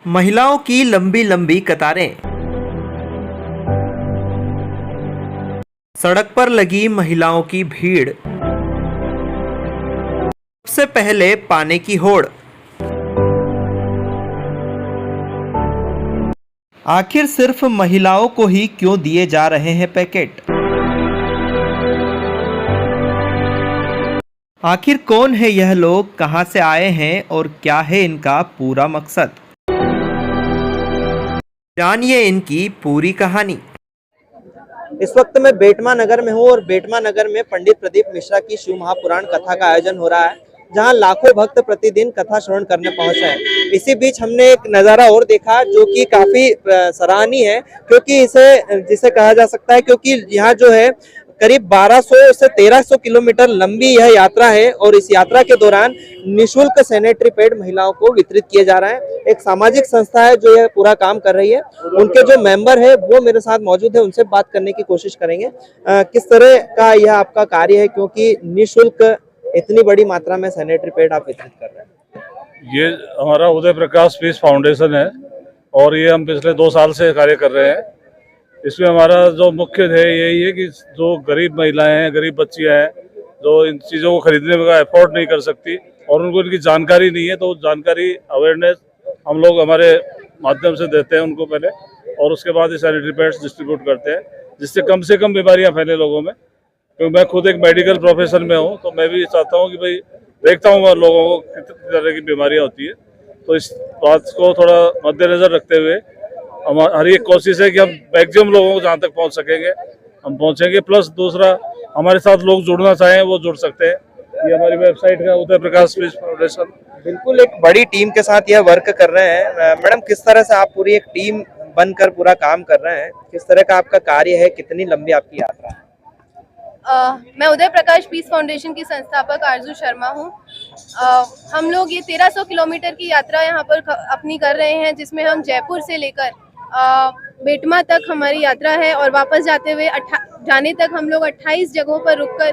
महिलाओं की लंबी लंबी कतारें, सड़क पर लगी महिलाओं की भीड़, सबसे पहले पाने की होड़। आखिर सिर्फ महिलाओं को ही क्यों दिए जा रहे हैं पैकेट? आखिर कौन है यह लोग, कहां से आए हैं और क्या है इनका पूरा मकसद? जानिए इनकी पूरी कहानी। इस वक्त मैं बेटमा नगर में हूँ और बेटमा नगर में पंडित प्रदीप मिश्रा की शिव महापुराण कथा का आयोजन हो रहा है, जहां लाखों भक्त प्रतिदिन कथा श्रवण करने पहुंचे हैं। इसी बीच हमने एक नज़ारा और देखा जो कि काफी सराहनीय है, क्योंकि जिसे कहा जा सकता है, क्योंकि यहाँ जो है करीब 1200 से 1300 किलोमीटर लंबी यह यात्रा है और इस यात्रा के दौरान निःशुल्क सैनिटरी पैड महिलाओं को वितरित किए जा रहे हैं। एक सामाजिक संस्था है जो यह पूरा काम कर रही है, उनके जो मेंबर है वो मेरे साथ मौजूद है, उनसे बात करने की कोशिश करेंगे। किस तरह का यह आपका कार्य है, क्योंकि निःशुल्क इतनी बड़ी मात्रा में सैनिटरी पैड आप वितरित कर रहे हैं? ये हमारा उदय प्रकाश पीस फाउंडेशन है और ये हम पिछले 2 साल से कार्य कर रहे हैं। इसमें हमारा जो मुख्य ध्येय यही है कि जो गरीब महिलाएं हैं, गरीब बच्चियां हैं, जो इन चीज़ों को खरीदने का एफोर्ड नहीं कर सकती और उनको इनकी जानकारी नहीं है, तो जानकारी अवेयरनेस हम लोग हमारे माध्यम से देते हैं उनको पहले, और उसके बाद ये सैनिटरी पैड्स डिस्ट्रीब्यूट करते हैं, जिससे कम से कम बीमारियां फैले लोगों में। क्योंकि मैं खुद एक मेडिकल प्रोफेशन में हूँ, तो मैं भी चाहता हूँ कि भाई देखता हूँ लोगों को कितनी तरह की बीमारियाँ होती है, तो इस बात को थोड़ा मद्देनजर रखते हुए हमारी एक कोशिश है कि हम मैक्सिमम लोगों को जहाँ तक पहुँच सकेंगे हम पहुँचेंगे। प्लस दूसरा, हमारे साथ लोग जुड़ना चाहें वो जुड़ सकते हैं। ये हमारी वेबसाइट है उदय प्रकाश पीस फाउंडेशन। बिल्कुल एक बड़ी टीम के साथ यह वर्क कर रहे हैं। मैडम, किस तरह से आप पूरी एक टीम बनकर पूरा काम कर रहे हैं, किस तरह का आपका कार्य है, कितनी लंबी आपकी यात्रा है? मैं उदय प्रकाश पीस फाउंडेशन की संस्थापक आरजू शर्मा हूँ। हम लोग ये 1300 किलोमीटर की यात्रा यहाँ पर अपनी कर रहे हैं, जिसमें हम जयपुर से लेकर बेटमा तक हमारी यात्रा है और वापस जाने तक हम लोग 28 जगहों पर रुककर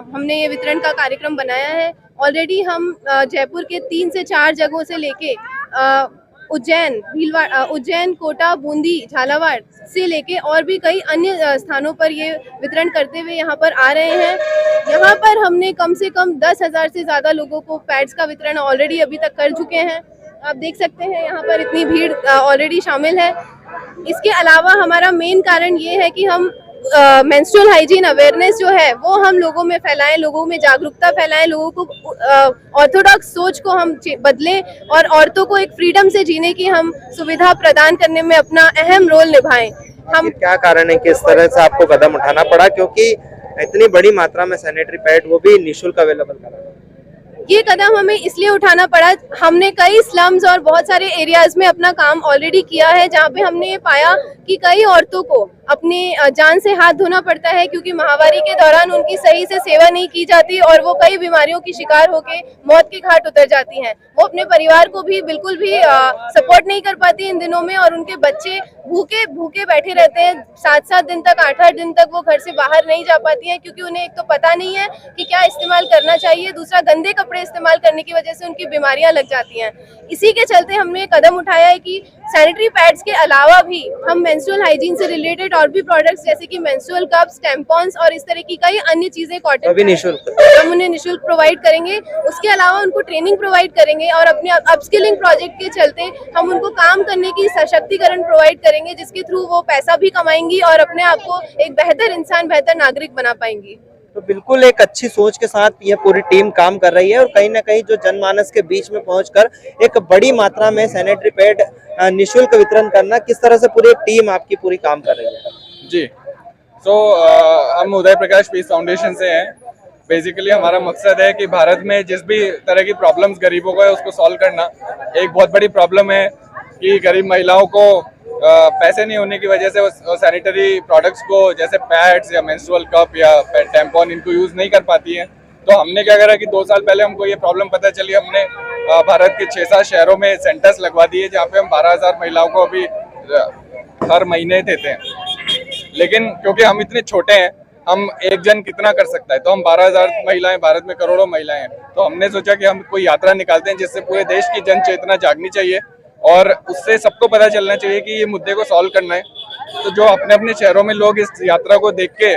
हमने ये वितरण का कार्यक्रम बनाया है। ऑलरेडी हम जयपुर के 3 से 4 जगहों से लेके उज्जैन, कोटा, बूंदी, झालावाड़ से लेके और भी कई अन्य स्थानों पर ये वितरण करते हुए यहाँ पर आ रहे हैं। यहाँ पर हमने कम से कम 10,000 से ज़्यादा लोगों को पैड्स का वितरण ऑलरेडी अभी तक कर चुके हैं। आप देख सकते हैं यहाँ पर इतनी भीड़ ऑलरेडी शामिल है। इसके अलावा हमारा मेन कारण ये है कि हम मेंस्ट्रुअल हाइजीन अवेयरनेस जो है वो हम लोगों में फैलाएं, लोगों में जागरूकता फैलाएं, लोगों को ऑर्थोडॉक्स सोच को हम बदलें और औरतों को एक फ्रीडम से जीने की हम सुविधा प्रदान करने में अपना अहम रोल निभाएं। हम क्या कारण है कि इस तरह से आपको कदम उठाना पड़ा, क्योंकि इतनी बड़ी मात्रा में सैनिटरी पैड वो भी निःशुल्क अवेलेबल करा? ये कदम हमें इसलिए उठाना पड़ा, हमने कई स्लम्स और बहुत सारे एरियाज में अपना काम ऑलरेडी किया है, जहाँ पे हमने ये पाया कि कई औरतों को अपनी जान से हाथ धोना पड़ता है, क्योंकि महामारी के दौरान उनकी सही से सेवा नहीं की जाती और वो कई बीमारियों की शिकार होकर मौत के घाट उतर जाती हैं। वो अपने परिवार को भी बिल्कुल भी सपोर्ट नहीं कर पाती इन दिनों में, और उनके बच्चे भूखे बैठे रहते हैं 7-7 दिन तक, 8-8 दिन तक वो घर से बाहर नहीं जा पाती हैं, क्योंकि उन्हें एक तो पता नहीं है कि क्या इस्तेमाल करना चाहिए, दूसरा गंदे कपड़े इस्तेमाल करने की वजह से उनकी बीमारियां लग जाती हैं। इसी के चलते हमने कदम उठाया है कि सैनिटरी पैड्स के अलावा भी हम मेंस्ट्रुअल हाइजीन से रिलेटेड और भी प्रोडक्ट्स जैसे कि मेंस्ट्रुअल कप्स, टैम्पॉन्स और इस तरह की कई अन्य चीजें कॉटन निःशुल्क हम उन्हें निःशुल्क प्रोवाइड करेंगे। उसके अलावा उनको ट्रेनिंग प्रोवाइड करेंगे और अपने अपस्किलिंग प्रोजेक्ट के चलते हम उनको काम करने की सशक्तिकरण प्रोवाइड करेंगे, जिसके थ्रू वो पैसा भी कमाएंगी और अपने आप को एक बेहतर इंसान, बेहतर नागरिक बना पाएंगी। तो बिल्कुल एक अच्छी सोच के साथ यह पूरी टीम काम कर रही है और कहीं ना कहीं जो जनमानस के बीच में पहुंचकर एक बड़ी मात्रा में सैनिटरी पैड निःशुल्क वितरण करना, किस तरह से पूरी टीम आपकी पूरी काम कर रही है? जी, तो हम उदय प्रकाश पीस फाउंडेशन से हैं। बेसिकली हमारा मकसद है कि भारत में जिस भी तरह की प्रॉब्लम्स गरीबों को है उसको सॉल्व करना। एक बहुत बड़ी प्रॉब्लम है कि गरीब महिलाओं को पैसे नहीं होने की वजह से वो सैनिटरी प्रोडक्ट्स को, जैसे पैड्स या मेंस्ट्रुअल कप या टैम्पॉन, इनको यूज़ नहीं कर पाती हैं। तो हमने क्या करा कि 2 साल पहले हमको ये प्रॉब्लम पता चली, हमने भारत के 6-7 शहरों में सेंटर्स लगवा दिए, जहाँ पे हम 12,000 महिलाओं को अभी हर महीने देते हैं। लेकिन क्योंकि हम इतने छोटे हैं, हम एक जन कितना कर सकता है, तो हम 12,000 महिलाएं, भारत में करोड़ों महिलाएं हैं, तो हमने सोचा कि हम कोई यात्रा निकालते हैं जिससे पूरे देश की जन चेतना जागनी चाहिए और उससे सबको पता चलना चाहिए कि ये मुद्दे को सॉल्व करना है। तो जो अपने अपने शहरों में लोग इस यात्रा को देख के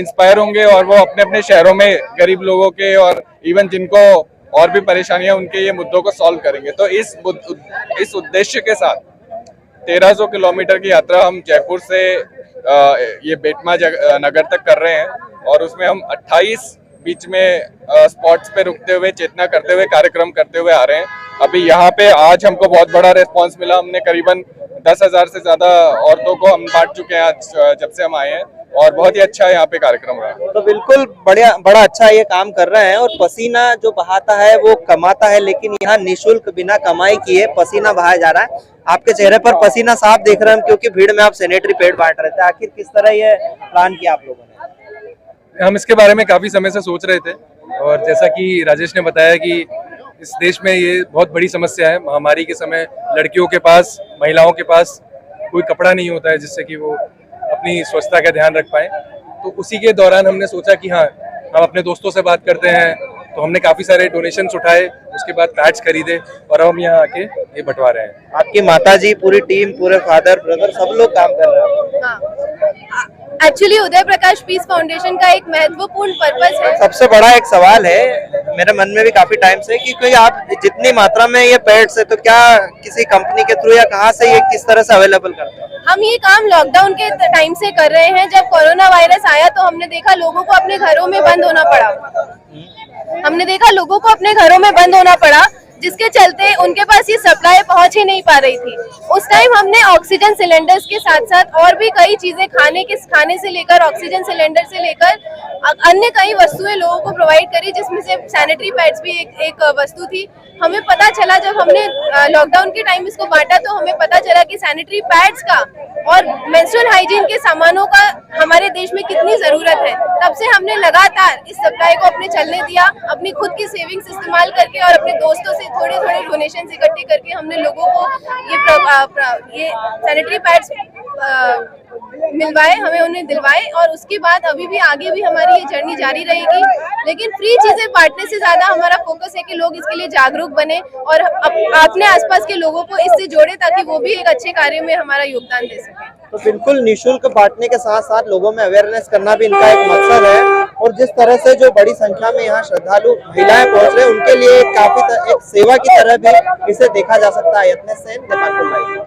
इंस्पायर होंगे और वो अपने अपने शहरों में गरीब लोगों के और इवन जिनको और भी परेशानियां उनके ये मुद्दों को सॉल्व करेंगे। तो इस उद्देश्य के साथ 1300 किलोमीटर की यात्रा हम जयपुर से ये बेटमा नगर तक कर रहे हैं और उसमें हम 28 बीच में स्पॉट्स पे रुकते हुए चेतना करते हुए कार्यक्रम करते हुए आ रहे हैं। अभी यहाँ पे आज हमको बहुत बड़ा रिस्पांस मिला। हमने करीबन 10,000 से ज्यादा औरतों को हम बांट चुके हैं आज जब से हम आए हैं और बहुत ही अच्छा यहाँ पे कार्यक्रम रहा। तो बिल्कुल बड़ा अच्छा ये काम कर रहे हैं और पसीना जो बहाता है वो कमाता है, लेकिन यहाँ निशुल्क बिना कमाई किए पसीना बहाया जा रहा है। आपके चेहरे पर पसीना साफ देख रहे हैं हम, क्योंकि भीड़ में आप सैनिटरी पैड बांट रहे थे। आखिर किस तरह ये प्लान किया आप लोगों ने? हम इसके बारे में काफी समय से सोच रहे थे और जैसा कि राजेश ने बताया कि इस देश में ये बहुत बड़ी समस्या है। महामारी के समय लड़कियों के पास, महिलाओं के पास कोई कपड़ा नहीं होता है जिससे कि वो अपनी स्वच्छता का ध्यान रख पाए। तो उसी के दौरान हमने सोचा कि हाँ, हम अपने दोस्तों से बात करते हैं। तो हमने काफी सारे डोनेशंस उठाए, उसके बाद पैड्स खरीदे और हम यहाँ आके ये बंटवा रहे हैं। आपकी माताजी, पूरी टीम, पूरे फादर ब्रदर सब लोग काम कर रहे हैं। Actually Uday Prakash peace foundation का एक महत्वपूर्ण पर्पस है। सबसे बड़ा एक सवाल है मेरे मन में भी काफी टाइम से कि कोई आप जितनी मात्रा में ये पैड्स है तो क्या किसी कंपनी के थ्रू या कहाँ से ये किस तरह से अवेलेबल करते हैं? हम ये काम लॉकडाउन के टाइम से कर रहे हैं। जब कोरोना वायरस आया तो हमने देखा लोगों को अपने घरों में बंद होना पड़ा। जिसके चलते उनके पास ये सप्लाई पहुंच ही नहीं पा रही थी। उस टाइम हमने ऑक्सीजन सिलेंडर्स के साथ साथ और भी कई चीजें खाने से लेकर ऑक्सीजन सिलेंडर से लेकर अन्य कई वस्तुएं लोगों को प्रोवाइड करी, जिसमें से सैनिटरी पैड्स भी एक वस्तु थी। हमें पता चला जब हमने लॉकडाउन के टाइम इसको बांटा तो हमें पता चला कि सैनिटरी पैड्स का और मेंस्ट्रुअल हाइजीन के सामानों का हमारे देश में कितनी जरूरत है। तब से हमने लगातार इस सप्लाई को अपने चलने दिया, अपनी खुद की सेविंग्स इस्तेमाल करके और अपने दोस्तों से थोड़े थोड़े डोनेशन इकट्ठे करके हमने लोगों को ये सैनिटरी पैड्स मिलवाए, हमें उन्हें दिलवाए। और उसके बाद अभी भी आगे भी हमारी ये जर्नी जारी रहेगी, लेकिन फ्री चीजें बांटने से ज्यादा हमारा फोकस है कि लोग इसके लिए जागरूक बने और अपने आसपास के लोगों को इससे जोड़े ताकि वो भी एक अच्छे कार्य में हमारा योगदान दे सके। तो बिल्कुल निशुल्क बांटने के साथ साथ लोगों में अवेयरनेस करना भी इनका एक मकसद है और जिस तरह से जो बड़ी संख्या में यहाँ श्रद्धालु महिलाएं पहुंच रहे हैं उनके लिए काफी एक सेवा की तरह भी इसे देखा जा सकता है। यत्नेश सेन, दीपांकुर लाइव।